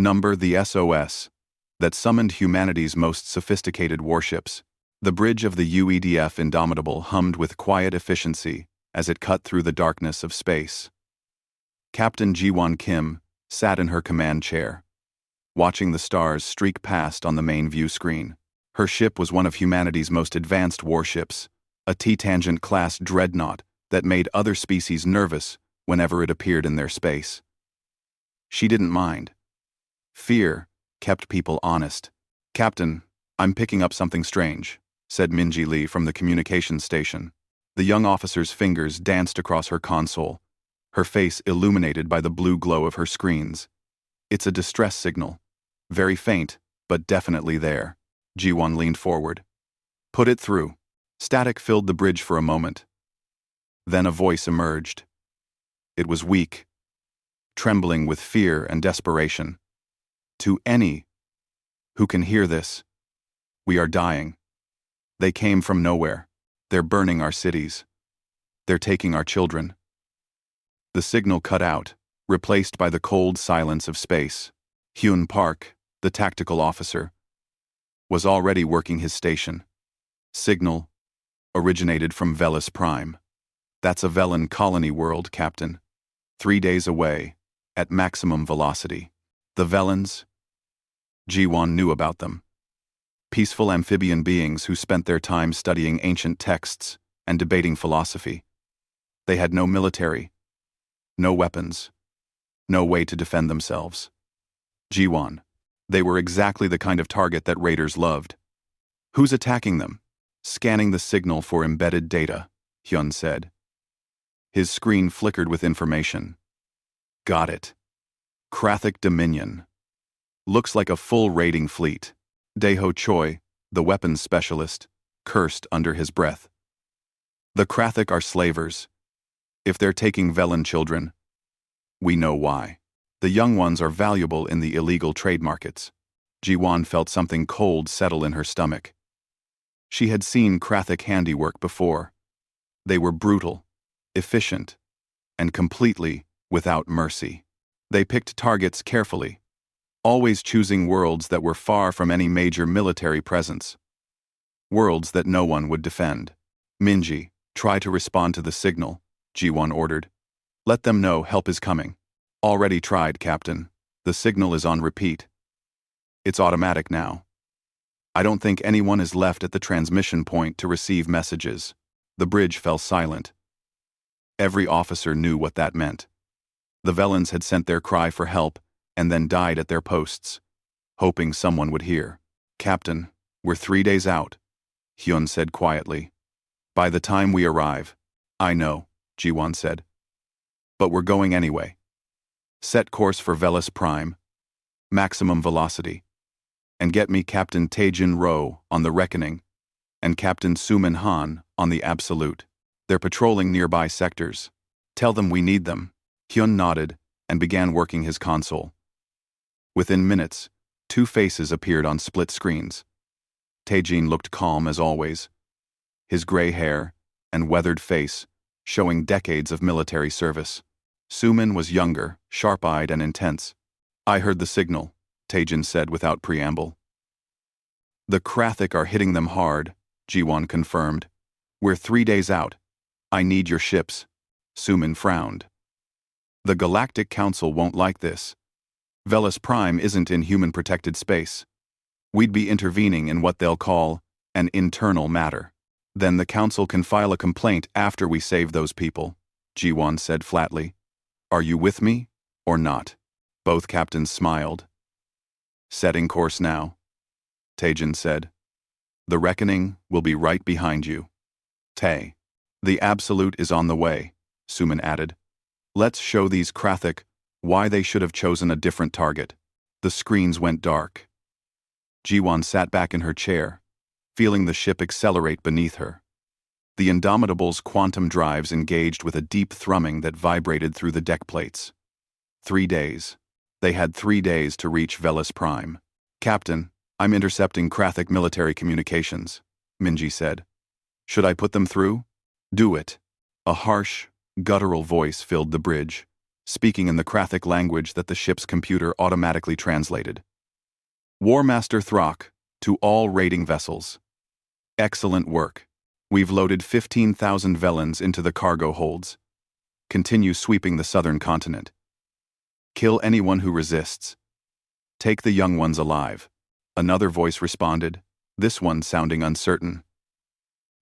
Number the SOS, that summoned humanity's most sophisticated warships. The bridge of the UEDF Indomitable hummed with quiet efficiency as it cut through the darkness of space. Captain Ji-won Kim sat in her command chair, watching the stars streak past on the main view screen. Her ship was one of humanity's most advanced warships, a T-Tangent-class dreadnought that made other species nervous whenever it appeared in their space. She didn't mind. Fear kept people honest. "Captain, I'm picking up something strange," said Minji Lee from the communications station. The young officer's fingers danced across her console, her face illuminated by the blue glow of her screens. "It's a distress signal. Very faint, but definitely there." Ji-won leaned forward. "Put it through." Static filled the bridge for a moment. Then a voice emerged. It was weak, trembling with fear and desperation. "To any who can hear this, we are dying. They came from nowhere. They're burning our cities. They're taking our children." The signal cut out, replaced by the cold silence of space. Hyun Park, the tactical officer, was already working his station. "Signal originated from Velis Prime. That's a Velan colony world, Captain. 3 days away, at maximum velocity. The Velans?" Ji-won knew about them. Peaceful amphibian beings who spent their time studying ancient texts and debating philosophy. They had no military, no weapons, no way to defend themselves. Ji-won. They were exactly the kind of target that raiders loved. "Who's attacking them?" "Scanning the signal for embedded data," Hyun said. His screen flickered with information. "Got it. Krathic Dominion. Looks like a full raiding fleet." Daeho Choi, the weapons specialist, cursed under his breath. "The Krathic are slavers. If they're taking Velan children, we know why. The young ones are valuable in the illegal trade markets." Ji-won felt something cold settle in her stomach. She had seen Krathic handiwork before. They were brutal, efficient, and completely without mercy. They picked targets carefully, always choosing worlds that were far from any major military presence. Worlds that no one would defend. "Minji, try to respond to the signal," Ji-won ordered. "Let them know help is coming." "Already tried, Captain. The signal is on repeat. It's automatic now. I don't think anyone is left at the transmission point to receive messages." The bridge fell silent. Every officer knew what that meant. The Velans had sent their cry for help and then died at their posts, hoping someone would hear. "Captain, we're 3 days out," Hyun said quietly. "By the time we arrive." "I know," Ji-won said. "But we're going anyway. Set course for Velis Prime, maximum velocity, and get me Captain Taejin Ro on the Reckoning and Captain Suman Han on the Absolute. They're patrolling nearby sectors. Tell them we need them." Hyun nodded and began working his console. Within minutes, 2 faces appeared on split screens. Taejin looked calm as always, his gray hair and weathered face showing decades of military service. Suman was younger, sharp-eyed and intense. "I heard the signal," Taejin said without preamble. "The Krathic are hitting them hard," Ji-won confirmed. "We're 3 days out. I need your ships." Suman frowned. "The Galactic Council won't like this. Velis Prime isn't in human-protected space. We'd be intervening in what they'll call an internal matter. Then the Council can file a complaint after we save those people," Ji-won said flatly. "Are you with me, or not?" Both captains smiled. "Setting course now," Taejin said. "The Reckoning will be right behind you." "Tae. The Absolute is on the way," Suman added. "Let's show these Krathic why they should have chosen a different target." The screens went dark. Ji-won sat back in her chair, feeling the ship accelerate beneath her. The Indomitable's quantum drives engaged with a deep thrumming that vibrated through the deck plates. 3 days. They had 3 days to reach Velis Prime. "Captain, I'm intercepting Krathic military communications," Minji said. "Should I put them through?" "Do it." A harsh, guttural voice filled the bridge. speaking in the Krathic language that the ship's computer automatically translated. War Master Throck, to all raiding vessels. Excellent work. We've loaded 15,000 Velans into the cargo holds. Continue sweeping the southern continent. Kill anyone who resists. Take the young ones alive. Another voice responded, this one sounding uncertain.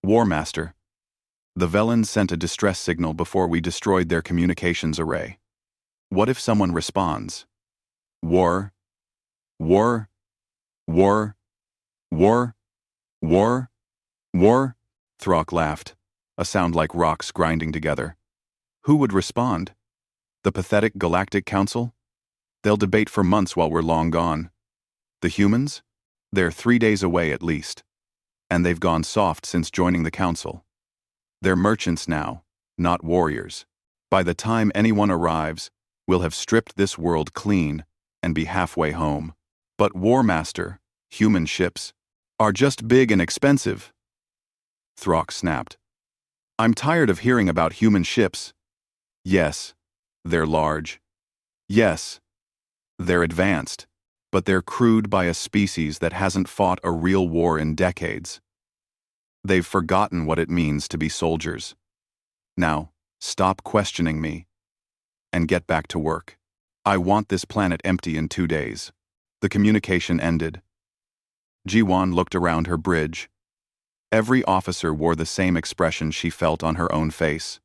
War Master. The Velans sent a distress signal before we destroyed their communications array. What if someone responds? War. War. War. War. War. War. Throck laughed, a sound like rocks grinding together. Who would respond? The pathetic Galactic Council? They'll debate for months while we're long gone. The humans? They're 3 days away at least. And they've gone soft since joining the Council. They're merchants now, not warriors. By the time anyone arrives, we'll have stripped this world clean and be halfway home. But War Master, human ships, are just big and expensive. Throck snapped. I'm tired of hearing about human ships. Yes, they're large. Yes, they're advanced, but they're crewed by a species that hasn't fought a real war in decades. They've forgotten what it means to be soldiers. Now, stop questioning me and get back to work. I want this planet empty in 2 days. The communication ended. Jiwan looked around her bridge. Every officer wore the same expression she felt on her own face.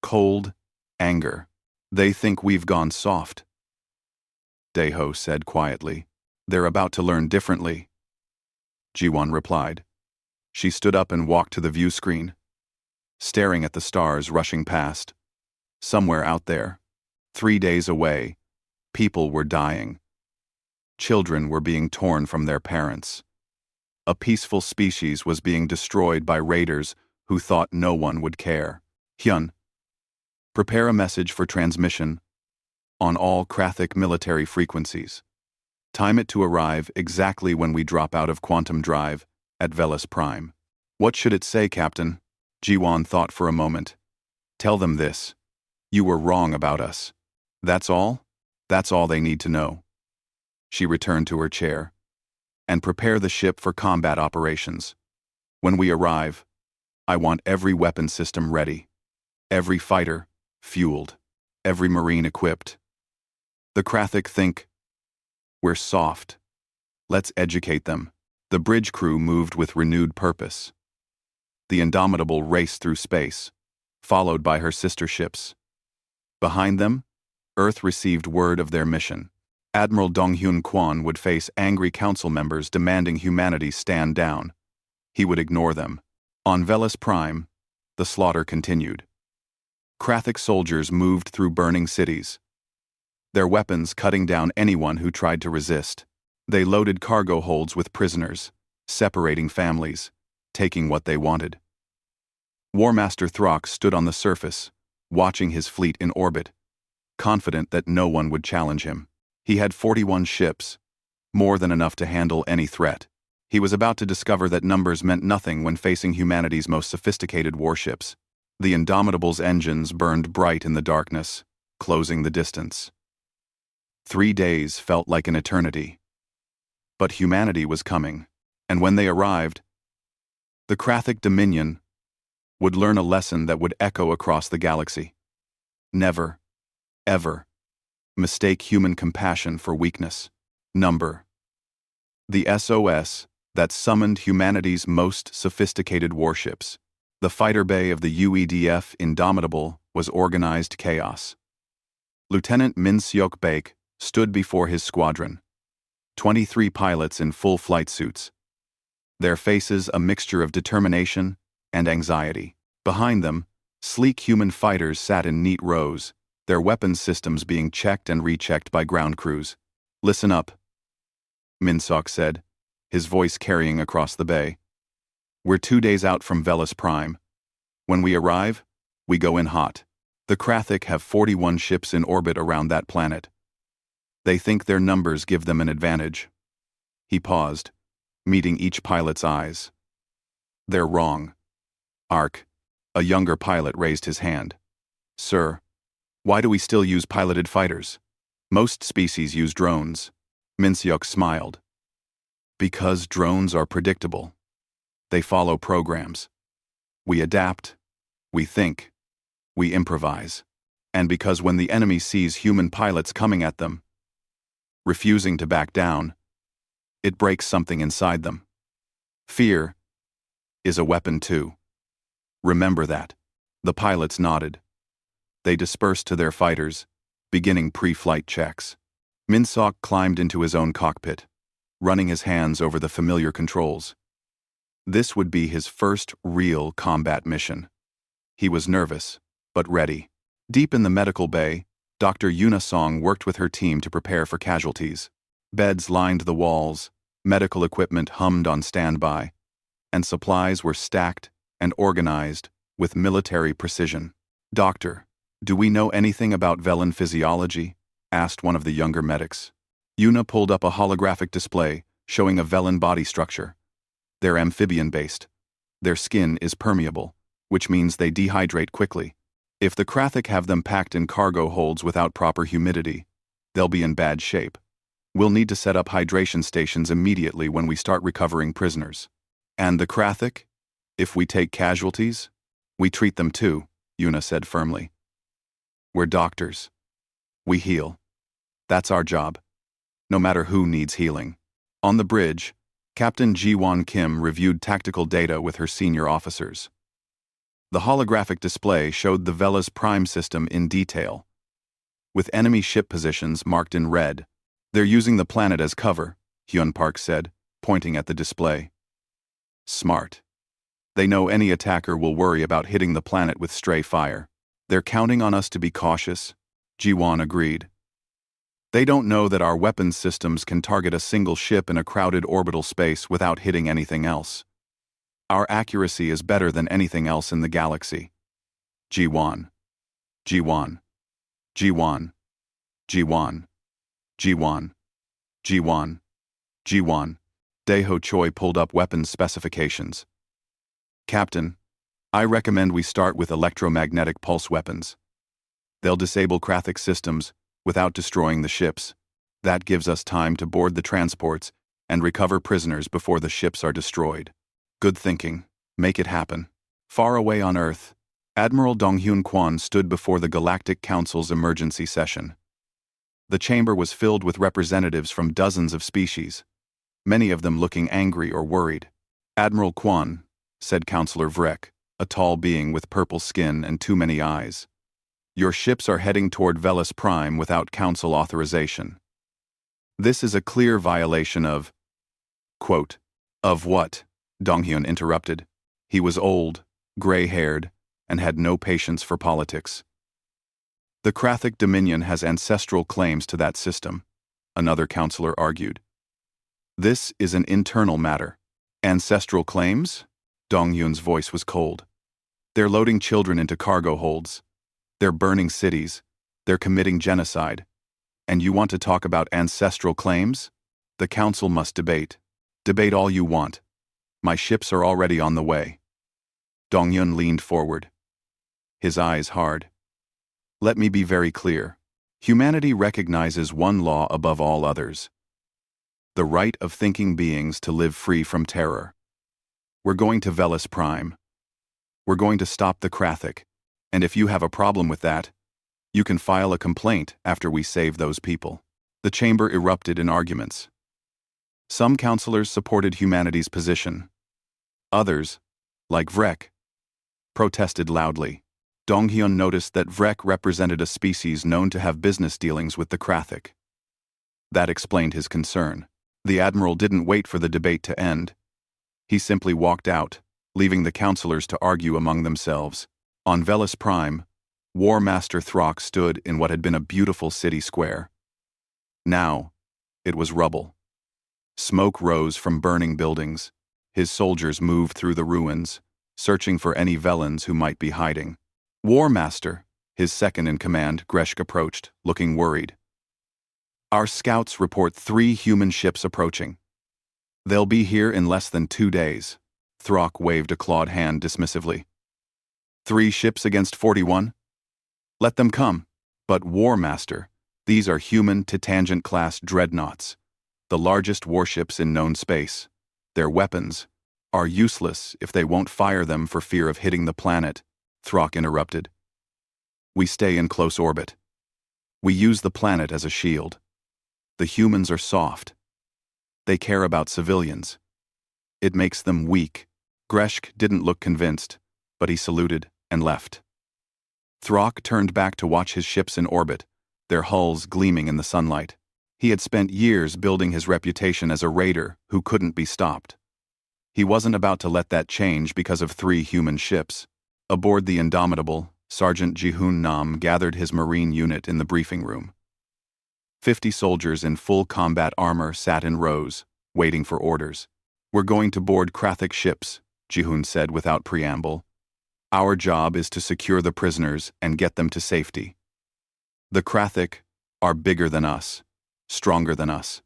Cold anger. They think we've gone soft. Deho said quietly. They're about to learn differently. Jiwan replied. She stood up and walked to the view screen, staring at the stars rushing past. Somewhere out there, 3 days away, people were dying. Children were being torn from their parents. A peaceful species was being destroyed by raiders who thought no one would care. Hyun, prepare a message for transmission on all Krathic military frequencies. Time it to arrive exactly when we drop out of quantum drive at Velis Prime. What should it say, Captain? Jiwan thought for a moment. Tell them this. You were wrong about us. That's all? That's all they need to know. She returned to her chair. And prepare the ship for combat operations. When we arrive, I want every weapon system ready. Every fighter fueled. Every marine equipped. The Krathic think, we're soft. Let's educate them. The bridge crew moved with renewed purpose. The Indomitable raced through space, followed by her sister ships. Behind them, Earth received word of their mission. Admiral Donghyun Kwon would face angry council members demanding humanity stand down. He would ignore them. On Velis Prime, the slaughter continued. Krathic soldiers moved through burning cities, their weapons cutting down anyone who tried to resist. They loaded cargo holds with prisoners, separating families, taking what they wanted. War Master Throck stood on the surface, watching his fleet in orbit, confident that no one would challenge him. He had 41 ships, more than enough to handle any threat. He was about to discover that numbers meant nothing when facing humanity's most sophisticated warships. The Indomitable's engines burned bright in the darkness, closing the distance. 3 days felt like an eternity. But humanity was coming, and when they arrived, the Krathic Dominion would learn a lesson that would echo across the galaxy. Never, ever, mistake human compassion for weakness. Number. The SOS that summoned humanity's most sophisticated warships. The fighter bay of the UEDF Indomitable was organized chaos. Lieutenant Min Seok Baek stood before his squadron. 23 pilots in full flight suits. Their faces a mixture of determination and anxiety. Behind them, sleek human fighters sat in neat rows, their weapons systems being checked and rechecked by ground crews. Listen up, Min Seok said, his voice carrying across the bay. We're 2 days out from Velis Prime. When we arrive, we go in hot. The Krathic have 41 ships in orbit around that planet. They think their numbers give them an advantage. He paused, meeting each pilot's eyes. They're wrong. Ark, a younger pilot, raised his hand. Sir, Why do we still use piloted fighters? Most species use drones. Minseok smiled. Because drones are predictable. They follow programs. We adapt. We think. We improvise. And because when the enemy sees human pilots coming at them, refusing to back down, it breaks something inside them. Fear is a weapon too. Remember that. The pilots nodded. They dispersed to their fighters, beginning pre-flight checks. Minseok climbed into his own cockpit, running his hands over the familiar controls. This would be his first real combat mission. He was nervous, but ready. Deep in the medical bay, Dr. Yuna Song worked with her team to prepare for casualties. Beds lined the walls, medical equipment hummed on standby, and supplies were stacked and organized with military precision. "Doctor, do we know anything about Velen physiology?" asked one of the younger medics. Yuna pulled up a holographic display showing a Velen body structure. They're amphibian-based. Their skin is permeable, which means they dehydrate quickly. If the Krathic have them packed in cargo holds without proper humidity, they'll be in bad shape. We'll need to set up hydration stations immediately when we start recovering prisoners. And the Krathic? If we take casualties, we treat them too, Yuna said firmly. We're doctors. We heal. That's our job. No matter who needs healing. On the bridge, Captain Ji-won Kim reviewed tactical data with her senior officers. The holographic display showed the Vela's prime system in detail, with enemy ship positions marked in red. They're using the planet as cover, Hyun Park said, pointing at the display. Smart. They know any attacker will worry about hitting the planet with stray fire. They're counting on us to be cautious, Ji-won agreed. They don't know that our weapons systems can target a single ship in a crowded orbital space without hitting anything else. Our accuracy is better than anything else in the galaxy. Ji-won. Ji-won. Ji-won. Ji-won. Ji-won. Ji-won. Ji-won. Daeho Choi pulled up weapons specifications. Captain, I recommend we start with electromagnetic pulse weapons. They'll disable Krathic systems without destroying the ships. That gives us time to board the transports and recover prisoners before the ships are destroyed. Good thinking. Make it happen. Far away on Earth, Admiral Donghyun Kwon stood before the Galactic Council's emergency session. The chamber was filled with representatives from dozens of species, many of them looking angry or worried. Admiral Kwon, said Counselor Vrek, a tall being with purple skin and too many eyes. Your ships are heading toward Velis Prime without Council authorization. This is a clear violation of... Quote, of what? Donghyun interrupted. He was old, gray-haired, and had no patience for politics. The Krathic Dominion has ancestral claims to that system, another counselor argued. This is an internal matter. Ancestral claims? Donghyun's voice was cold. They're loading children into cargo holds. They're burning cities. They're committing genocide. And you want to talk about ancestral claims? The council must debate. Debate all you want. My ships are already on the way. Donghyun leaned forward, his eyes hard. Let me be very clear. Humanity recognizes one law above all others. The right of thinking beings to live free from terror. We're going to Velis Prime. We're going to stop the Krathic, and if you have a problem with that, you can file a complaint after we save those people. The chamber erupted in arguments. Some counselors supported humanity's position. Others, like Vrek, protested loudly. Donghyun noticed that Vrek represented a species known to have business dealings with the Krathic. That explained his concern. The admiral didn't wait for the debate to end. He simply walked out, leaving the counselors to argue among themselves. On Velis Prime, War Master Throck stood in what had been a beautiful city square. Now, it was rubble. Smoke rose from burning buildings. His soldiers moved through the ruins, searching for any Velens who might be hiding. War Master, his second-in-command, Greshk approached, looking worried. Our scouts report 3 human ships approaching. They'll be here in less than 2 days. Throck waved a clawed hand dismissively. 3 ships against 41? Let them come. But War Master, these are human Titangent-class dreadnoughts, the largest warships in known space. Their weapons are useless if they won't fire them for fear of hitting the planet, Throck interrupted. We stay in close orbit. We use the planet as a shield. The humans are soft. They care about civilians. It makes them weak. Greshk didn't look convinced, but he saluted and left. Throck turned back to watch his ships in orbit, their hulls gleaming in the sunlight. He had spent years building his reputation as a raider who couldn't be stopped. He wasn't about to let that change because of 3 human ships. Aboard the Indomitable, Sergeant Ji-hoon Nam gathered his Marine unit in the briefing room. 50 soldiers in full combat armor sat in rows, waiting for orders. We're going to board Krathik ships, Ji-hoon said without preamble. Our job is to secure the prisoners and get them to safety. The Krathik are bigger than us, stronger than us.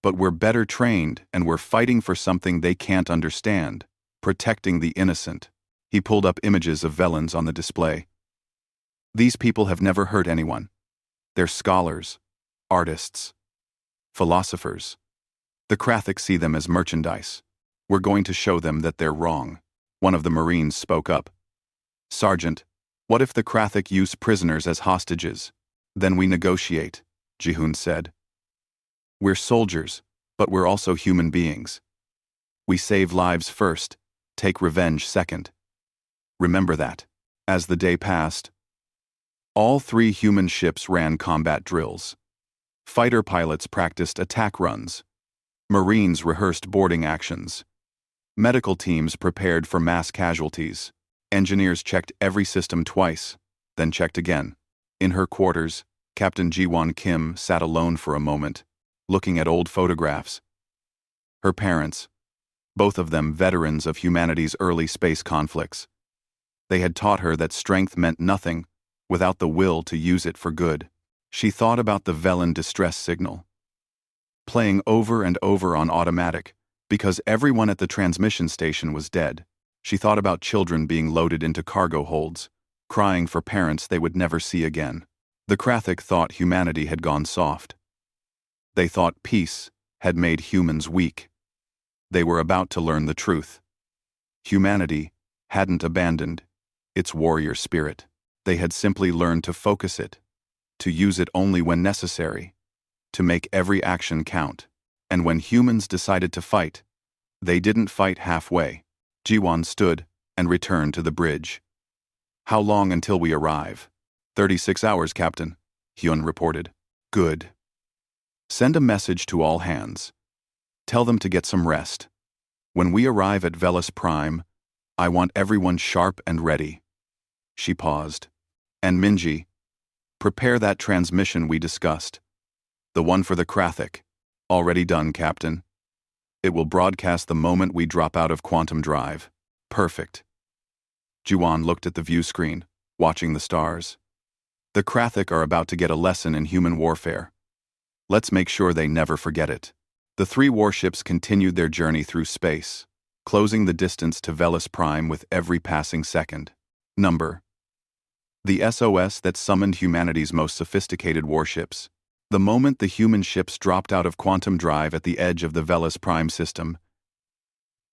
But we're better trained and we're fighting for something they can't understand, protecting the innocent. He pulled up images of Velans on the display. These people have never hurt anyone. They're scholars, artists, philosophers. The Krathik see them as merchandise. We're going to show them that they're wrong. One of the Marines spoke up. Sergeant, what if the Krathik use prisoners as hostages? Then we negotiate, Ji-hoon said. We're soldiers, but we're also human beings. We save lives first, take revenge second. Remember that. As the day passed, all 3 human ships ran combat drills. Fighter pilots practiced attack runs. Marines rehearsed boarding actions. Medical teams prepared for mass casualties. Engineers checked every system twice, then checked again. In her quarters, Captain Ji-won Kim sat alone for a moment, looking at old photographs. Her parents, both of them veterans of humanity's early space conflicts. They had taught her that strength meant nothing without the will to use it for good. She thought about the Velan distress signal, playing over and over on automatic, because everyone at the transmission station was dead. She thought about children being loaded into cargo holds, crying for parents they would never see again. The Krathik thought humanity had gone soft. They thought peace had made humans weak. They were about to learn the truth. Humanity hadn't abandoned its warrior spirit. They had simply learned to focus it, to use it only when necessary, to make every action count. And when humans decided to fight, they didn't fight halfway. Ji-won stood and returned to the bridge. How long until we arrive? 36 hours, Captain, Hyun reported. Good. Send a message to all hands. Tell them to get some rest. When we arrive at Velas Prime, I want everyone sharp and ready. She paused. And Minji, prepare that transmission we discussed. The one for the Krathik. Already done, Captain. It will broadcast the moment we drop out of quantum drive. Perfect. Ji-won looked at the view screen, watching the stars. The Krathik are about to get a lesson in human warfare. Let's make sure they never forget it. The 3 warships continued their journey through space, closing the distance to Velas Prime with every passing second. Number. The SOS that summoned humanity's most sophisticated warships. The moment the human ships dropped out of quantum drive at the edge of the Velas Prime system,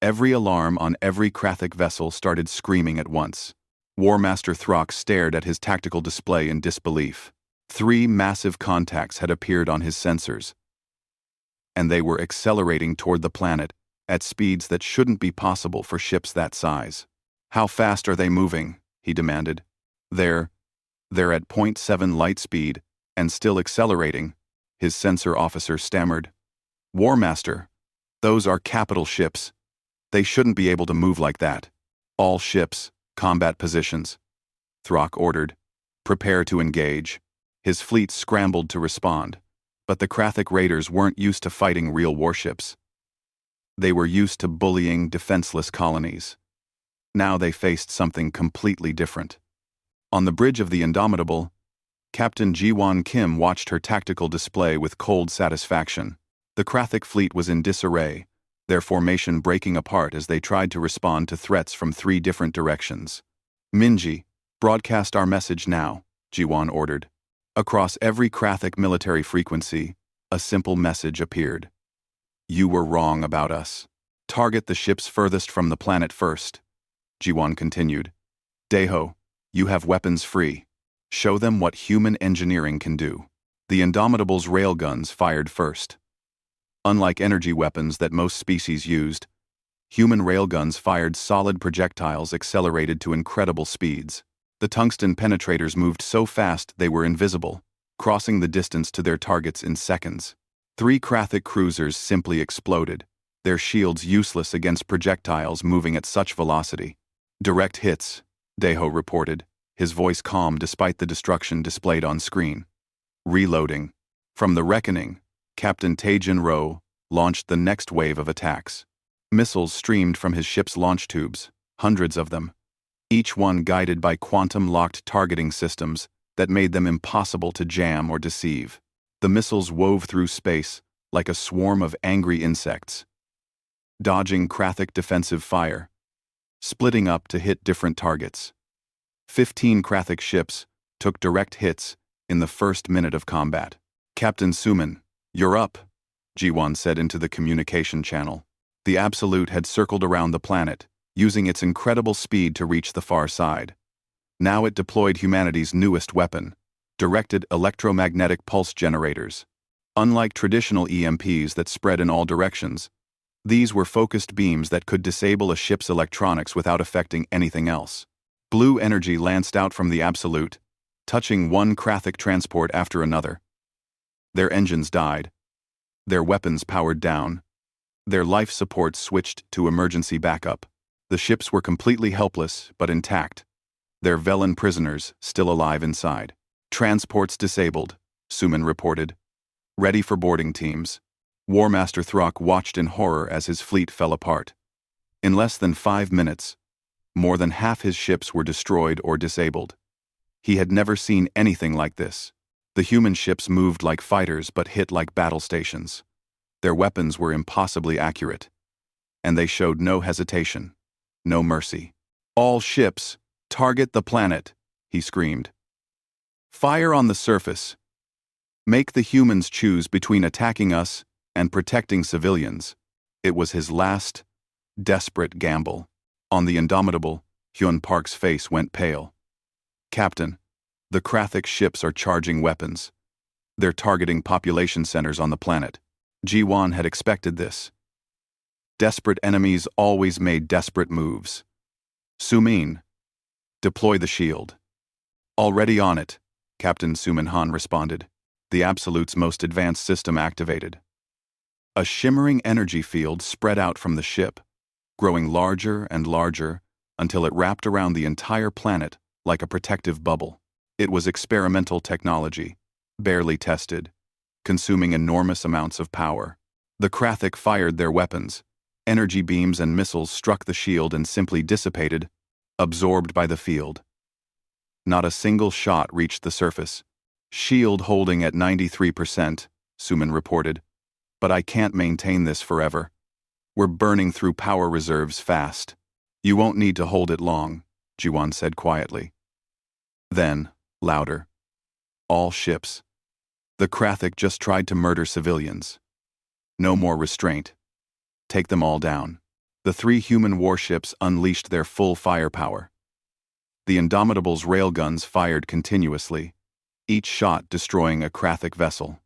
every alarm on every Krathik vessel started screaming at once. War Master Throck stared at his tactical display in disbelief. 3 massive contacts had appeared on his sensors, and they were accelerating toward the planet at speeds that shouldn't be possible for ships that size. How fast are they moving? He demanded. They're at 0.7 light speed and still accelerating, his sensor officer stammered. War Master, those are capital ships. They shouldn't be able to move like that. All ships, combat positions. Throck ordered. Prepare to engage. His fleet scrambled to respond, but the Krathik raiders weren't used to fighting real warships. They were used to bullying defenseless colonies. Now they faced something completely different. On the bridge of the Indomitable, Captain Ji-won Kim watched her tactical display with cold satisfaction. The Krathik fleet was in disarray, their formation breaking apart as they tried to respond to threats from 3 different directions. Minji, broadcast our message now, Ji-won ordered. Across every Krathic military frequency, a simple message appeared. You were wrong about us. Target the ships furthest from the planet first. Jiwan continued. Deho, you have weapons free. Show them what human engineering can do. The Indomitable's railguns fired first. Unlike energy weapons that most species used, human railguns fired solid projectiles accelerated to incredible speeds. The tungsten penetrators moved so fast they were invisible, crossing the distance to their targets in seconds. 3 Krathic cruisers simply exploded, their shields useless against projectiles moving at such velocity. Direct hits, Deho reported, his voice calm despite the destruction displayed on screen. Reloading. From the Reckoning, Captain Taejin Ro launched the next wave of attacks. Missiles streamed from his ship's launch tubes, hundreds of them, each one guided by quantum-locked targeting systems that made them impossible to jam or deceive. The missiles wove through space like a swarm of angry insects, dodging Krathic defensive fire, splitting up to hit different targets. 15 Krathic ships took direct hits in the first minute of combat. Captain Suman, you're up, Jiwan said into the communication channel. The Absolute had circled around the planet, using its incredible speed to reach the far side. Now it deployed humanity's newest weapon, directed electromagnetic pulse generators. Unlike traditional EMPs that spread in all directions, these were focused beams that could disable a ship's electronics without affecting anything else. Blue energy lanced out from the Absolute, touching one Krathic transport after another. Their engines died. Their weapons powered down. Their life support switched to emergency backup. The ships were completely helpless but intact, their Velen prisoners still alive inside. Transports disabled, Suman reported. Ready for boarding teams. War Master Throck watched in horror as his fleet fell apart. In less than 5 minutes, more than half his ships were destroyed or disabled. He had never seen anything like this. The human ships moved like fighters but hit like battle stations. Their weapons were impossibly accurate, and they showed no hesitation, no mercy. All ships, target the planet, he screamed. Fire on the surface. Make the humans choose between attacking us and protecting civilians. It was his last, desperate gamble. On the Indomitable, Hyun Park's face went pale. Captain, the Krathic ships are charging weapons. They're targeting population centers on the planet. Jiwan had expected this. Desperate enemies always made desperate moves. Sumin, deploy the shield. Already on it, Captain Sumin Han responded, the Absolute's most advanced system activated. A shimmering energy field spread out from the ship, growing larger and larger until it wrapped around the entire planet like a protective bubble. It was experimental technology, barely tested, consuming enormous amounts of power. The Krathic fired their weapons. Energy beams and missiles struck the shield and simply dissipated, absorbed by the field. Not a single shot reached the surface. Shield holding at 93%, Suman reported. But I can't maintain this forever. We're burning through power reserves fast. You won't need to hold it long, Jiwan said quietly. Then, louder. All ships. The Krathic just tried to murder civilians. No more restraint. Take them all down. The 3 human warships unleashed their full firepower. The Indomitable's railguns fired continuously, each shot destroying a Krathic vessel.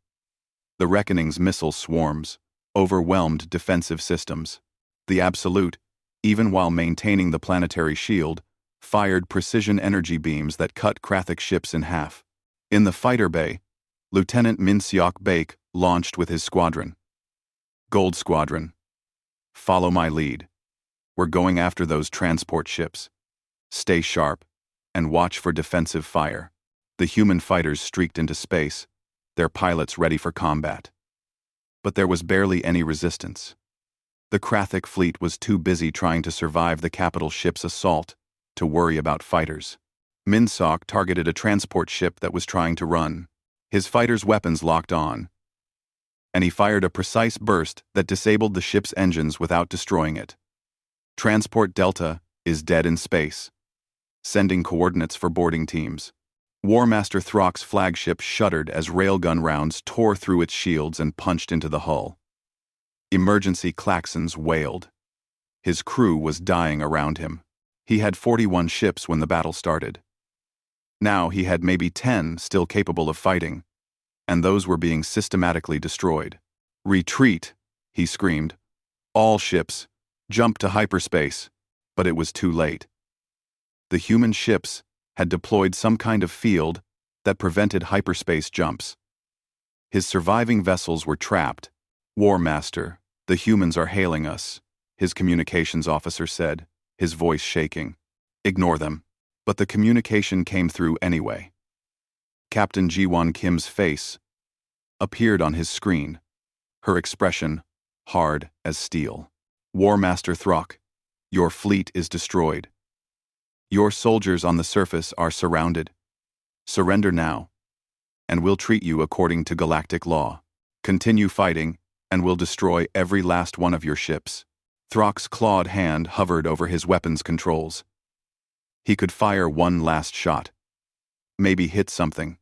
The Reckoning's missile swarms overwhelmed defensive systems. The Absolute, even while maintaining the planetary shield, fired precision energy beams that cut Krathic ships in half. In the fighter bay, Lieutenant Min Seok Baek launched with his squadron. Gold Squadron, follow my lead. We're going after those transport ships. Stay sharp and watch for defensive fire. The human fighters streaked into space, their pilots ready for combat. But there was barely any resistance. The Krathic fleet was too busy trying to survive the capital ship's assault to worry about fighters. Min Seok targeted a transport ship that was trying to run. His fighters' weapons locked on, and he fired a precise burst that disabled the ship's engines without destroying it. Transport Delta is dead in space. Sending coordinates for boarding teams. Warmaster Throck's flagship shuddered as railgun rounds tore through its shields and punched into the hull. Emergency klaxons wailed. His crew was dying around him. He had 41 ships when the battle started. Now he had maybe 10 still capable of fighting, and those were being systematically destroyed. "Retreat!" he screamed. "All ships, jump to hyperspace!" But it was too late. The human ships had deployed some kind of field that prevented hyperspace jumps. His surviving vessels were trapped. "Warmaster, the humans are hailing us," his communications officer said, his voice shaking. "Ignore them." But the communication came through anyway. Captain Ji-won Kim's face appeared on his screen, her expression hard as steel. "Warmaster Throck, your fleet is destroyed. Your soldiers on the surface are surrounded. Surrender now, and we'll treat you according to galactic law. Continue fighting, and we'll destroy every last one of your ships." Throck's clawed hand hovered over his weapons controls. He could fire one last shot. Maybe hit something.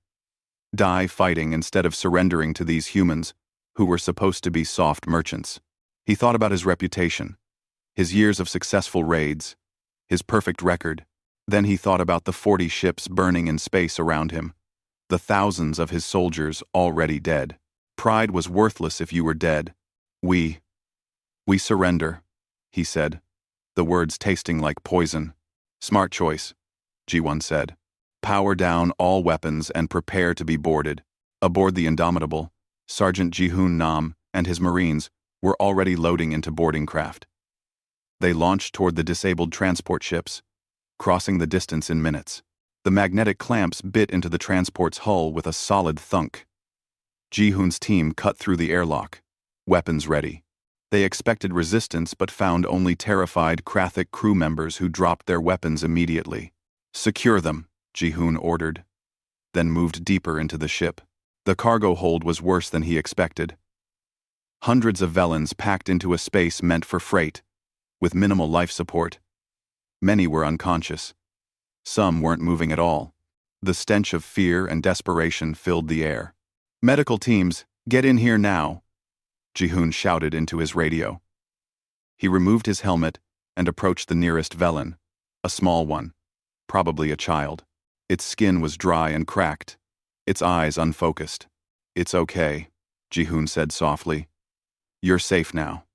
Die fighting instead of surrendering to these humans who were supposed to be soft merchants. He thought about his reputation, his years of successful raids, his perfect record. Then he thought about the 40 ships burning in space around him, the thousands of his soldiers already dead. Pride was worthless if you were dead. We surrender," he said, the words tasting like poison. "Smart choice," Ji-won said. "Power down all weapons and prepare to be boarded." Aboard the Indomitable, Sergeant Ji-hoon Nam and his Marines were already loading into boarding craft. They launched toward the disabled transport ships, crossing the distance in minutes. The magnetic clamps bit into the transport's hull with a solid thunk. Ji-hoon's team cut through the airlock, weapons ready. They expected resistance but found only terrified Krathic crew members who dropped their weapons immediately. "Secure them," Ji-hoon ordered, then moved deeper into the ship. The cargo hold was worse than he expected. Hundreds of Velans packed into a space meant for freight, with minimal life support. Many were unconscious. Some weren't moving at all. The stench of fear and desperation filled the air. "Medical teams, get in here now," Ji-hoon shouted into his radio. He removed his helmet and approached the nearest Velan, a small one, probably a child. Its skin was dry and cracked, its eyes unfocused. "It's okay," Ji-hoon said softly. "You're safe now.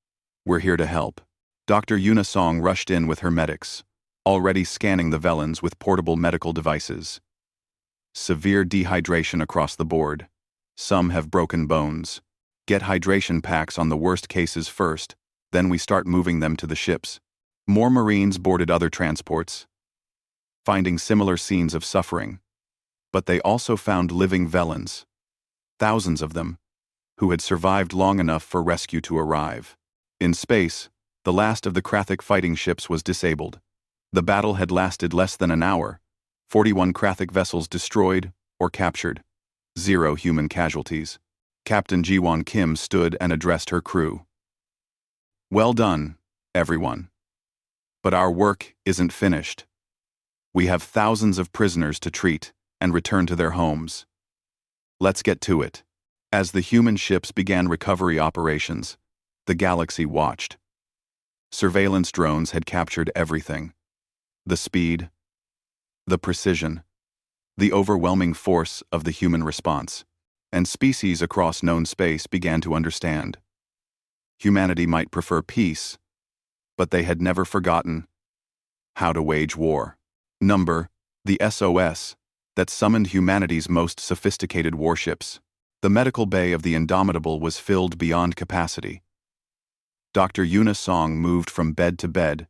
We're here to help." Dr. Yuna Song rushed in with her medics, already scanning the Velans with portable medical devices. "Severe dehydration across the board. Some have broken bones. Get hydration packs on the worst cases first, then we start moving them to the ships." More Marines boarded other transports, finding similar scenes of suffering. But they also found living Velans, thousands of them, who had survived long enough for rescue to arrive. In space, the last of the Krathic fighting ships was disabled. The battle had lasted less than an hour. 41 Krathic vessels destroyed or captured. 0 human casualties. Captain Ji-won Kim stood and addressed her crew. "Well done, everyone. But our work isn't finished. We have thousands of prisoners to treat and return to their homes. Let's get to it." As the human ships began recovery operations, the galaxy watched. Surveillance drones had captured everything. The speed, the precision, the overwhelming force of the human response. And species across known space began to understand. Humanity might prefer peace, but they had never forgotten how to wage war. Number, the SOS, that summoned humanity's most sophisticated warships. The medical bay of the Indomitable was filled beyond capacity. Dr. Yuna Song moved from bed to bed,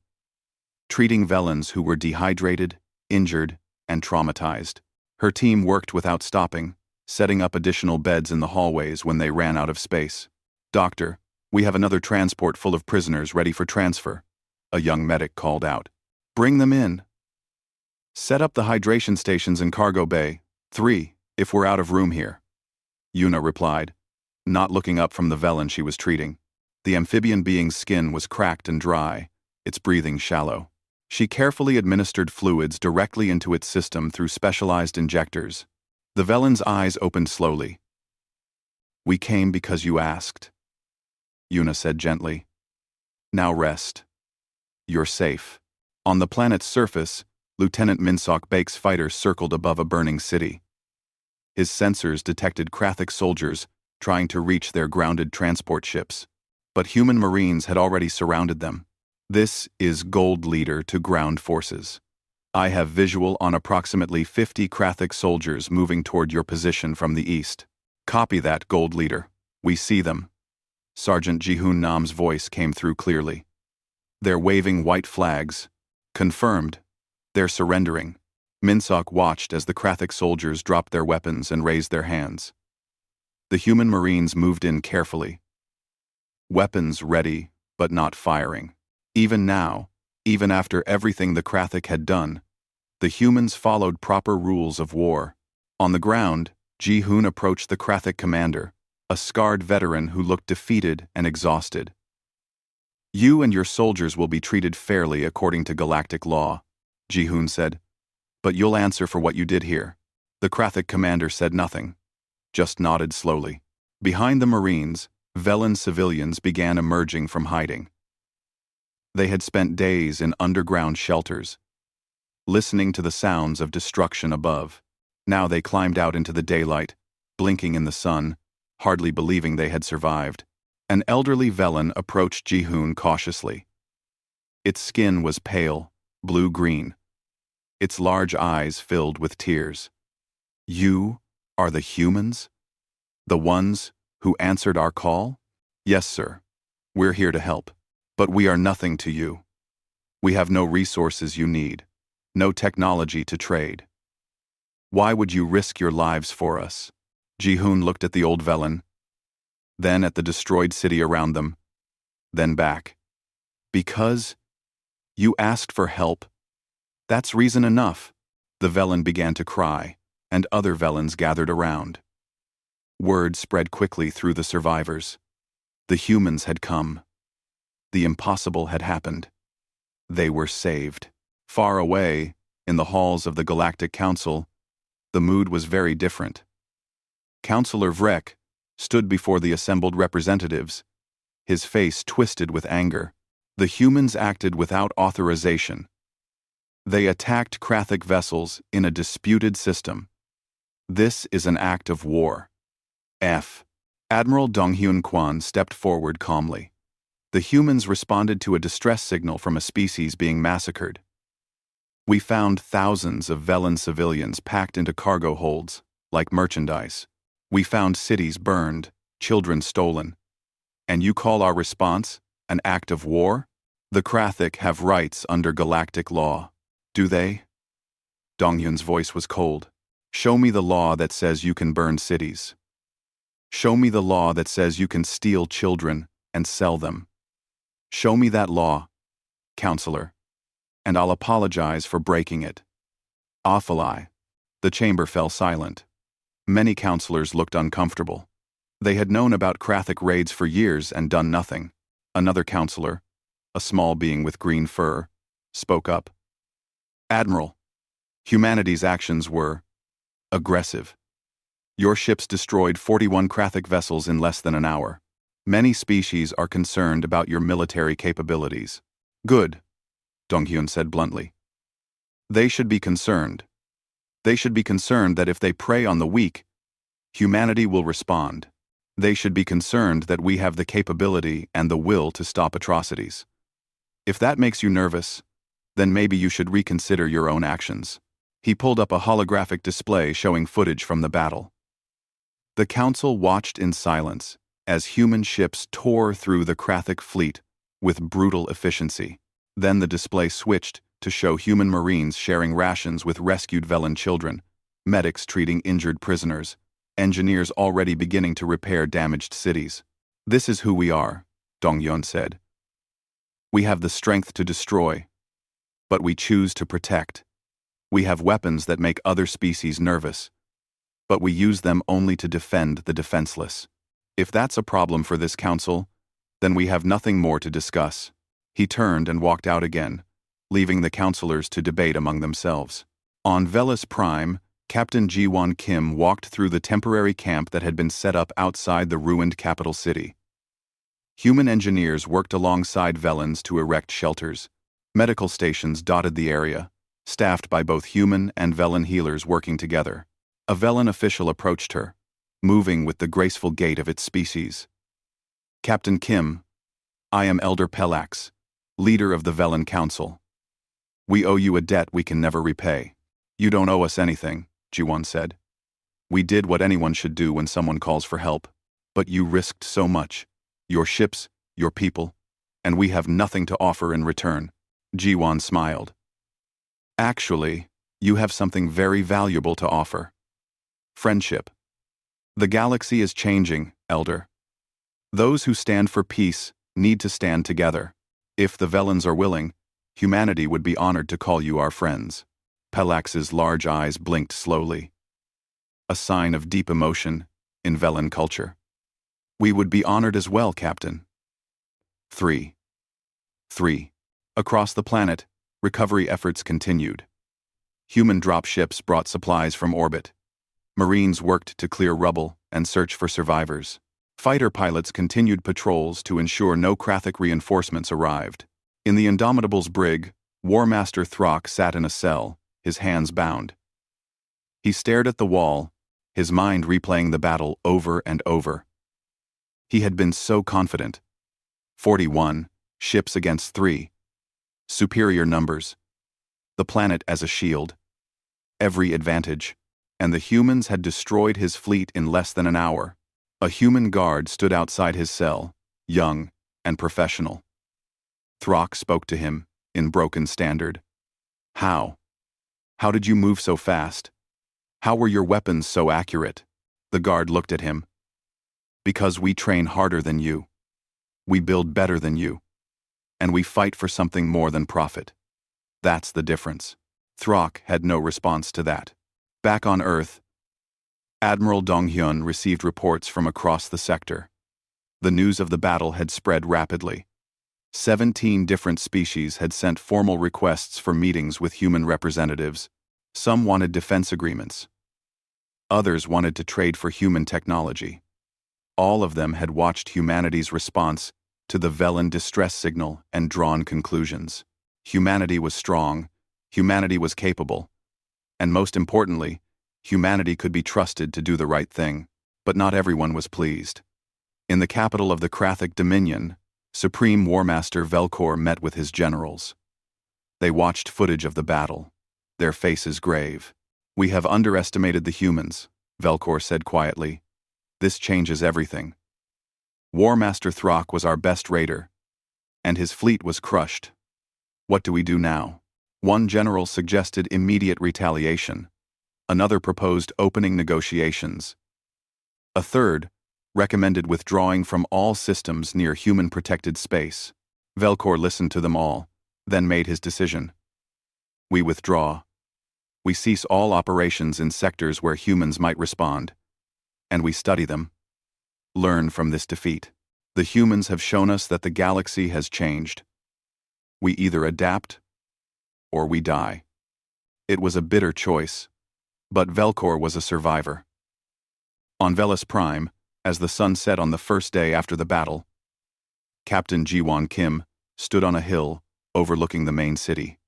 treating Velans who were dehydrated, injured, and traumatized. Her team worked without stopping, setting up additional beds in the hallways when they ran out of space. "Doctor, we have another transport full of prisoners ready for transfer," a young medic called out. "Bring them in." "Set up the hydration stations in Cargo Bay 3, if we're out of room here," Yuna replied, not looking up from the Velan she was treating. The amphibian being's skin was cracked and dry, its breathing shallow. She carefully administered fluids directly into its system through specialized injectors. The Velen's eyes opened slowly. "We came because you asked," Yuna said gently. "Now rest. You're safe." On the planet's surface, Lieutenant Minsok Bake's fighter circled above a burning city. His sensors detected Krathic soldiers trying to reach their grounded transport ships, but human marines had already surrounded them. "This is Gold Leader to ground forces. I have visual on approximately 50 Krathic soldiers moving toward your position from the east." "Copy that, Gold Leader. We see them." Sergeant Ji-hoon Nam's voice came through clearly. "They're waving white flags. Confirmed. They're surrendering." Minsok watched as the Krathic soldiers dropped their weapons and raised their hands. The human marines moved in carefully. Weapons ready, but not firing. Even now, even after everything the Krathic had done, the humans followed proper rules of war. On the ground, Ji-hoon approached the Krathic commander, a scarred veteran who looked defeated and exhausted. "You and your soldiers will be treated fairly according to galactic law," Ji-hoon said. "But you'll answer for what you did here." The Krathic commander said nothing, just nodded slowly. Behind the Marines, Velen civilians began emerging from hiding. They had spent days in underground shelters, listening to the sounds of destruction above. Now they climbed out into the daylight, blinking in the sun, hardly believing they had survived. An elderly Velen approached Ji-hoon cautiously. Its skin was pale, blue-green. Its large eyes filled with tears. "You are the humans? The ones who answered our call?" "Yes, sir. We're here to help. But we are nothing to you. We have no resources you need, no technology to trade. Why would you risk your lives for us?" Ji-hoon looked at the old Velen, then at the destroyed city around them, then back. "Because you asked for help? That's reason enough." The Velen began to cry, and other Velens gathered around. Word spread quickly through the survivors. The humans had come. The impossible had happened. They were saved. Far away, in the halls of the Galactic Council, the mood was very different. Councillor Vrek stood before the assembled representatives, his face twisted with anger. The humans acted without authorization. They attacked Krathic vessels in a disputed system. This is an act of war. Admiral Donghyun Kwan stepped forward calmly. The humans responded to a distress signal from a species being massacred. "We found thousands of Velen civilians packed into cargo holds, like merchandise. We found cities burned, children stolen. And you call our response an act of war? The Krathic have rights under galactic law. Do they?" Donghyun's voice was cold. "Show me the law that says you can burn cities. Show me the law that says you can steal children and sell them. Show me that law, Counselor, and I'll apologize for breaking it." Awfully. The chamber fell silent. Many counselors looked uncomfortable. They had known about Krathic raids for years and done nothing. Another counselor, a small being with green fur, spoke up. "Admiral, humanity's actions were aggressive. Your ships destroyed 41 Krathic vessels in less than an hour. Many species are concerned about your military capabilities." "Good," Donghyun said bluntly. "They should be concerned. They should be concerned that if they prey on the weak, humanity will respond. They should be concerned that we have the capability and the will to stop atrocities. If that makes you nervous, then maybe you should reconsider your own actions." He pulled up a holographic display showing footage from the battle. The council watched in silence as human ships tore through the Krathic fleet with brutal efficiency. Then the display switched to show human marines sharing rations with rescued Velen children, medics treating injured prisoners, engineers already beginning to repair damaged cities. "This is who we are," Donghyun said. "We have the strength to destroy, but we choose to protect. We have weapons that make other species nervous, but we use them only to defend the defenseless. If that's a problem for this council, then we have nothing more to discuss." He turned and walked out again, leaving the counselors to debate among themselves. On Velis Prime, Captain Ji-won Kim walked through the temporary camp that had been set up outside the ruined capital city. Human engineers worked alongside Velans to erect shelters. Medical stations dotted the area, staffed by both human and Velan healers working together. A Velan official approached her, moving with the graceful gait of its species. "Captain Kim, I am Elder Pelax, leader of the Velan Council. We owe you a debt we can never repay." "You don't owe us anything," Ji-won said. "We did what anyone should do when someone calls for help, but you risked so much. Your ships, your people, and we have nothing to offer in return." Ji-won smiled. "Actually, you have something very valuable to offer. Friendship. The galaxy is changing, Elder. Those who stand for peace need to stand together. If the Velans are willing, humanity would be honored to call you our friends." Pelax's large eyes blinked slowly. A sign of deep emotion in Velan culture. "We would be honored as well, Captain." 3. Across the planet, recovery efforts continued. Human dropships brought supplies from orbit. Marines worked to clear rubble and search for survivors. Fighter pilots continued patrols to ensure no Krathic reinforcements arrived. In the Indomitable's brig, War Master Throck sat in a cell, his hands bound. He stared at the wall, his mind replaying the battle over and over. He had been so confident. 41 ships against 3. Superior numbers. The planet as a shield. Every advantage. And the humans had destroyed his fleet in less than an hour. A human guard stood outside his cell, young and professional. Throck spoke to him, in broken standard. "How? How did you move so fast? How were your weapons so accurate?" The guard looked at him. "Because we train harder than you. We build better than you. And we fight for something more than profit. That's the difference." Throck had no response to that. Back on Earth, Admiral Dong-hyun received reports from across the sector. The news of the battle had spread rapidly. 17 different species had sent formal requests for meetings with human representatives. Some wanted defense agreements. Others wanted to trade for human technology. All of them had watched humanity's response to the Velan distress signal and drawn conclusions. Humanity was strong, humanity was capable, and most importantly, humanity could be trusted to do the right thing. But not everyone was pleased. In the capital of the Krathic Dominion, Supreme War Master Velkor met with his generals. They watched footage of the battle, their faces grave. "We have underestimated the humans," Velkor said quietly. "This changes everything. War Master Throck was our best raider, and his fleet was crushed. What do we do now?" One general suggested immediate retaliation. Another proposed opening negotiations. A third recommended withdrawing from all systems near human-protected space. Velkor listened to them all, then made his decision. "We withdraw. We cease all operations in sectors where humans might respond. And we study them. Learn from this defeat. The humans have shown us that the galaxy has changed. We either adapt or we die." It was a bitter choice, but Velkor was a survivor. On Velis Prime, as the sun set on the first day after the battle, Captain Ji-won Kim stood on a hill overlooking the main city.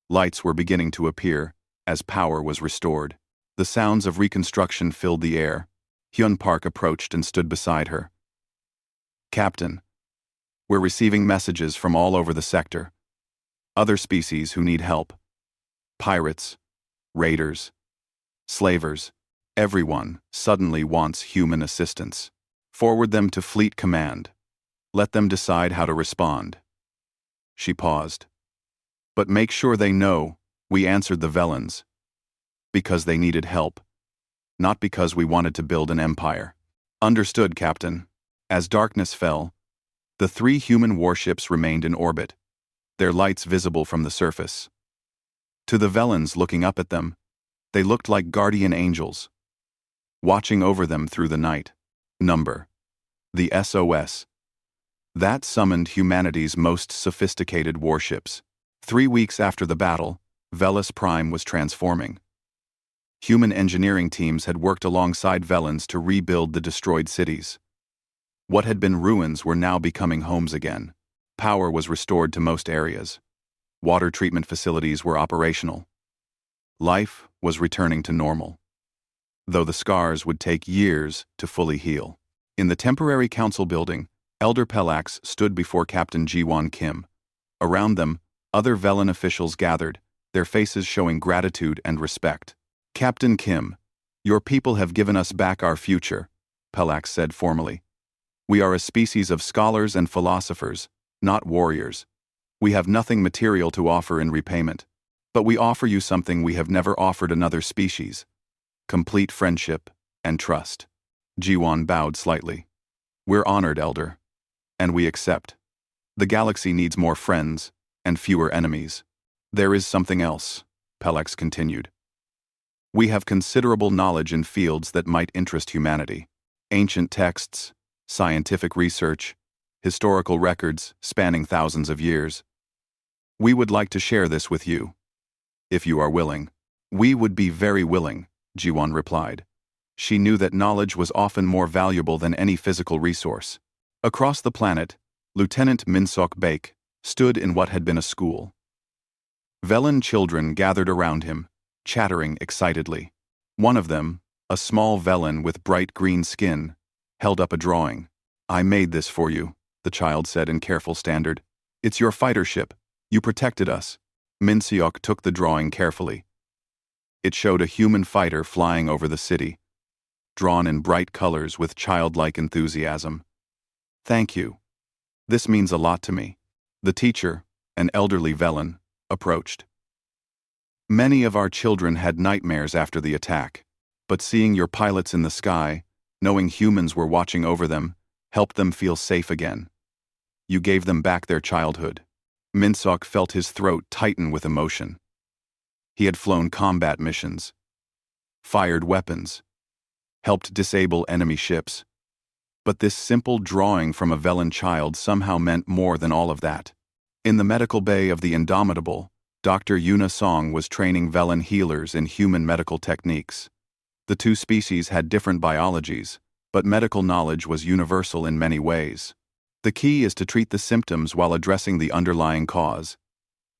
Lights were beginning to appear as power was restored. The sounds of reconstruction filled the air. Hyun Park approached and stood beside her. "Captain, we're receiving messages from all over the sector. Other species who need help. Pirates, raiders, slavers. Everyone suddenly wants human assistance. Forward them to Fleet Command. Let them decide how to respond." She paused. "But make sure they know we answered the Velans. Because they needed help. Not because we wanted to build an empire." "Understood, Captain." As darkness fell, the 3 human warships remained in orbit, their lights visible from the surface. To the Velans looking up at them, they looked like guardian angels, watching over them through the night. Number. The SOS. That summoned humanity's most sophisticated warships. 3 weeks after the battle, Velis Prime was transforming. Human engineering teams had worked alongside Velans to rebuild the destroyed cities. What had been ruins were now becoming homes again. Power was restored to most areas. Water treatment facilities were operational. Life was returning to normal, though the scars would take years to fully heal. In the temporary council building, Elder Pelax stood before Captain Jiwon Kim. Around them, other Velan officials gathered, their faces showing gratitude and respect. "Captain Kim, your people have given us back our future," Pelax said formally. "We are a species of scholars and philosophers, not warriors. We have nothing material to offer in repayment, but we offer you something we have never offered another species: complete friendship and trust." Jiwon bowed slightly. "We're honored, Elder. And we accept. The galaxy needs more friends and fewer enemies." "There is something else," Pelax continued. "We have considerable knowledge in fields that might interest humanity. Ancient texts, scientific research, historical records spanning thousands of years. We would like to share this with you, if you are willing." "We would be very willing," Jiwon replied. She knew that knowledge was often more valuable than any physical resource. Across the planet, Lieutenant Minsok Baek stood in what had been a school. Velan children gathered around him, chattering excitedly. One of them, a small Velan with bright green skin, held up a drawing. "I made this for you," the child said in careful standard. "It's your fighter ship. You protected us." Minseok took the drawing carefully. It showed a human fighter flying over the city, drawn in bright colors with childlike enthusiasm. "Thank you. This means a lot to me." The teacher, an elderly Velan, approached. "Many of our children had nightmares after the attack, but seeing your pilots in the sky, knowing humans were watching over them, helped them feel safe again. You gave them back their childhood." Minsok felt his throat tighten with emotion. He had flown combat missions, fired weapons, helped disable enemy ships. But this simple drawing from a Velan child somehow meant more than all of that. In the medical bay of the Indomitable, Dr. Yuna Song was training Velan healers in human medical techniques. The two species had different biologies, but medical knowledge was universal in many ways. "The key is to treat the symptoms while addressing the underlying cause,"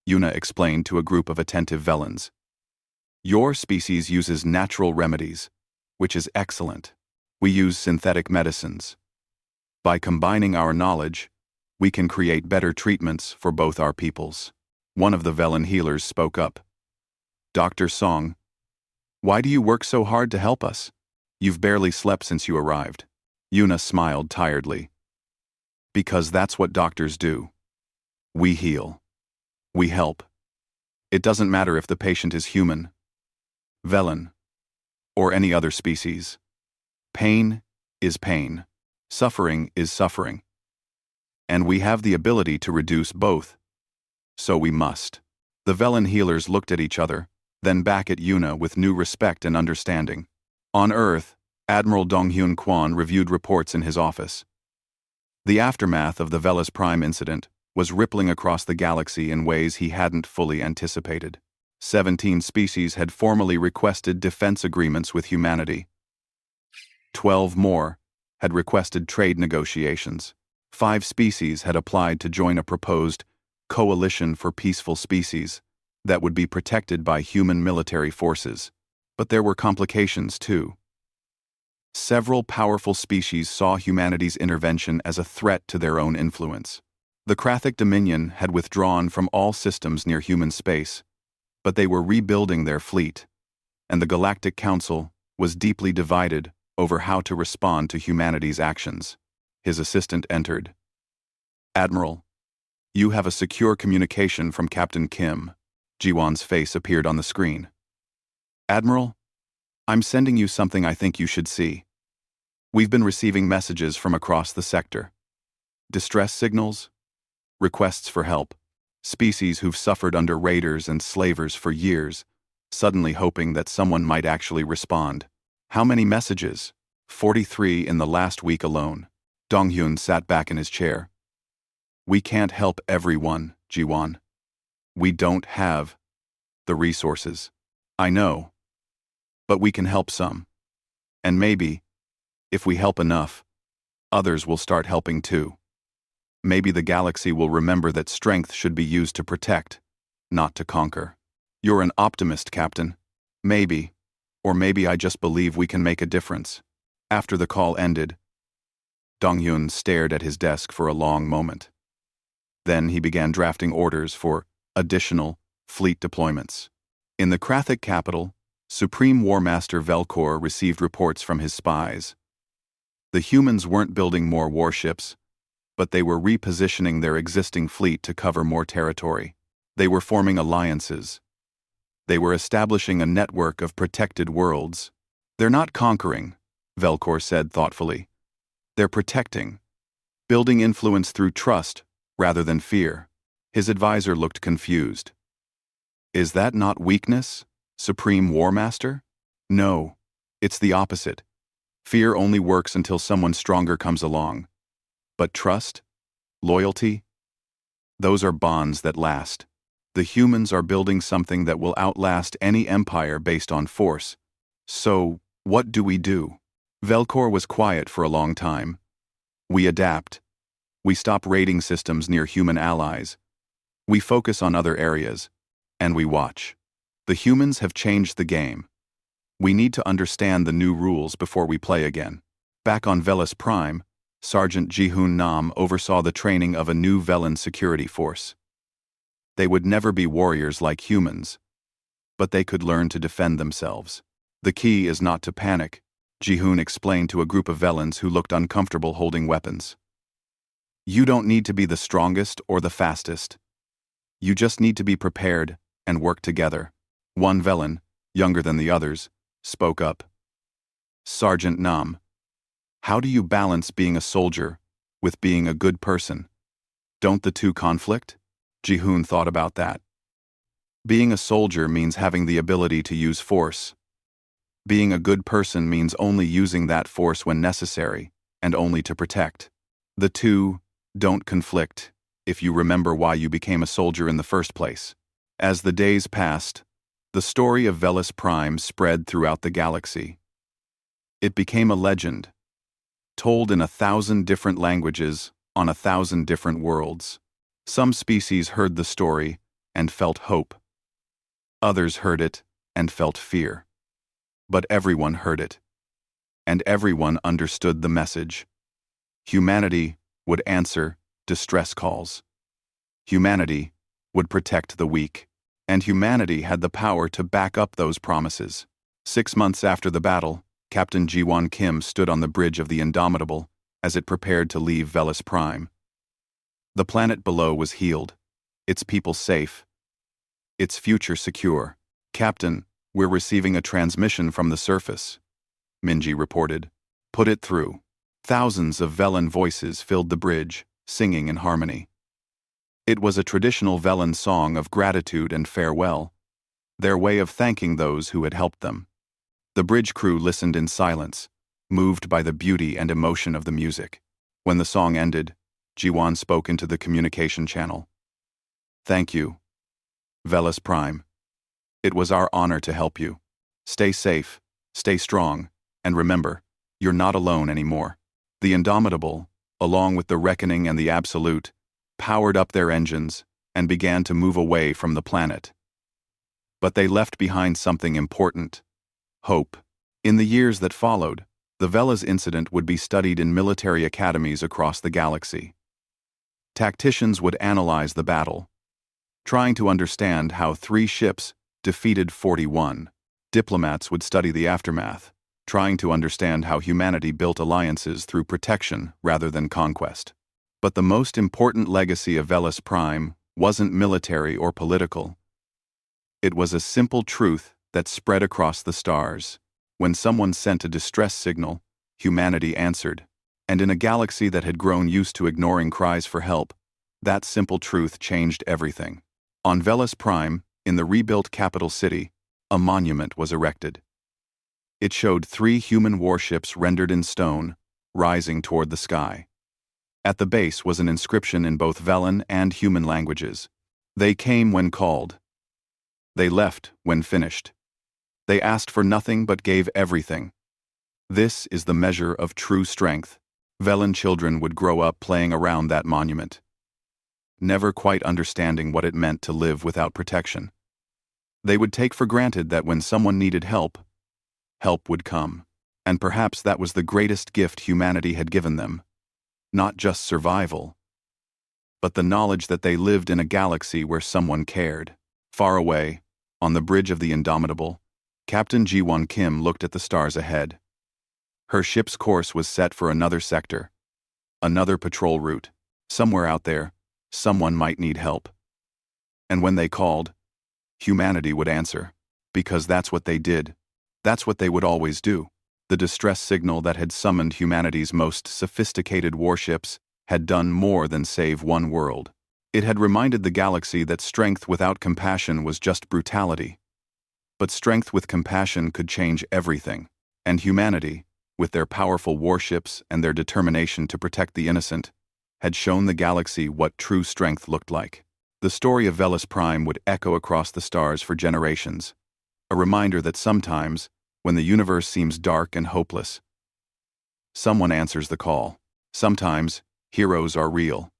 Yuna explained to a group of attentive Velans. "Your species uses natural remedies, which is excellent. We use synthetic medicines. By combining our knowledge, we can create better treatments for both our peoples." One of the Velan healers spoke up. "Dr. Song, why do you work so hard to help us? You've barely slept since you arrived." Yuna smiled tiredly. "Because that's what doctors do. We heal. We help. It doesn't matter if the patient is human, Velan, or any other species. Pain is pain. Suffering is suffering. And we have the ability to reduce both. So we must." The Velan healers looked at each other, then back at Yuna with new respect and understanding. On Earth, Admiral Donghyun Kwon reviewed reports in his office. The aftermath of the Velis Prime incident was rippling across the galaxy in ways he hadn't fully anticipated. 17 species had formally requested defense agreements with humanity. 12 more had requested trade negotiations. 5 species had applied to join a proposed coalition for peaceful species that would be protected by human military forces. But there were complications too. Several powerful species saw humanity's intervention as a threat to their own influence. The Krathic Dominion had withdrawn from all systems near human space, but they were rebuilding their fleet, and the Galactic Council was deeply divided over how to respond to humanity's actions. His assistant entered. "Admiral, you have a secure communication from Captain Kim." Jiwon's face appeared on the screen. "Admiral, I'm sending you something I think you should see. We've been receiving messages from across the sector. Distress signals, requests for help, species who've suffered under raiders and slavers for years, suddenly hoping that someone might actually respond. How many messages? 43 in the last week alone." Donghyun sat back in his chair. "We can't help everyone, Jiwon. We don't have the resources. I know. But we can help some. And maybe, if we help enough, others will start helping too. Maybe the galaxy will remember that strength should be used to protect, not to conquer. You're an optimist, Captain. Maybe, or maybe I just believe we can make a difference. After the call ended, Dong-Hyun stared at his desk for a long moment. Then he began drafting orders for additional fleet deployments. In the Krathic capital, Supreme War Master Velkor received reports from his spies. The humans weren't building more warships, but they were repositioning their existing fleet to cover more territory. They were forming alliances. They were establishing a network of protected worlds. They're not conquering, Velkor said thoughtfully. They're protecting, building influence through trust rather than fear. His advisor looked confused. Is that not weakness, Supreme War Master? No, it's the opposite. Fear only works until someone stronger comes along. But trust, loyalty, those are bonds that last. The humans are building something that will outlast any empire based on force. So, what do we do? Velkor was quiet for a long time. We adapt. We stop raiding systems near human allies. We focus on other areas. And we watch. The humans have changed the game. We need to understand the new rules before we play again. Back on Veles Prime, Sergeant Ji-hoon Nam oversaw the training of a new Velan security force. They would never be warriors like humans, but they could learn to defend themselves. The key is not to panic, Ji-hoon explained to a group of Velans who looked uncomfortable holding weapons. You don't need to be the strongest or the fastest. You just need to be prepared and work together. One Velan, younger than the others, spoke up. Sergeant Nam, how do you balance being a soldier with being a good person? Don't the two conflict? Ji-hoon thought about that. Being a soldier means having the ability to use force. Being a good person means only using that force when necessary, and only to protect. The two don't conflict, if you remember why you became a soldier in the first place. As the days passed, the story of Veles Prime spread throughout the galaxy. It became a legend, told in 1,000 different languages on 1,000 different worlds. Some species heard the story and felt hope. Others heard it and felt fear. But everyone heard it. And everyone understood the message. Humanity would answer distress calls. Humanity would protect the weak. And humanity had the power to back up those promises. 6 months after the battle, Captain Ji-won Kim stood on the bridge of the Indomitable as it prepared to leave Veles Prime. The planet below was healed, its people safe, its future secure. Captain, we're receiving a transmission from the surface, Minji reported. Put it through. Thousands of Velan voices filled the bridge, singing in harmony. It was a traditional Velan song of gratitude and farewell, their way of thanking those who had helped them. The bridge crew listened in silence, moved by the beauty and emotion of the music. When the song ended, Ji-won spoke into the communication channel. Thank you, Veles Prime. It was our honor to help you. Stay safe, stay strong, and remember, you're not alone anymore. The Indomitable, along with the Reckoning and the Absolute, powered up their engines and began to move away from the planet. But they left behind something important: hope. In the years that followed, the Veles incident would be studied in military academies across the galaxy. Tacticians would analyze the battle, trying to understand how 3 ships defeated 41. Diplomats would study the aftermath, trying to understand how humanity built alliances through protection rather than conquest. But the most important legacy of Veles Prime wasn't military or political. It was a simple truth that spread across the stars. When someone sent a distress signal, humanity answered. And in a galaxy that had grown used to ignoring cries for help, that simple truth changed everything. On Veles Prime, in the rebuilt capital city, a monument was erected. It showed 3 human warships rendered in stone, rising toward the sky. At the base was an inscription in both Velan and human languages. They came when called. They left when finished. They asked for nothing but gave everything. This is the measure of true strength. Velen children would grow up playing around that monument, never quite understanding what it meant to live without protection. They would take for granted that when someone needed help, help would come. And perhaps that was the greatest gift humanity had given them. Not just survival, but the knowledge that they lived in a galaxy where someone cared. Far away, on the bridge of the Indomitable, Captain Ji-won Kim looked at the stars ahead. Her ship's course was set for another sector, another patrol route. Somewhere out there, someone might need help. And when they called, humanity would answer, because that's what they did. That's what they would always do. The distress signal that had summoned humanity's most sophisticated warships had done more than save one world. It had reminded the galaxy that strength without compassion was just brutality. But strength with compassion could change everything. And humanity, with their powerful warships and their determination to protect the innocent, had shown the galaxy what true strength looked like. The story of Velis Prime would echo across the stars for generations, a reminder that sometimes, when the universe seems dark and hopeless, someone answers the call. Sometimes, heroes are real.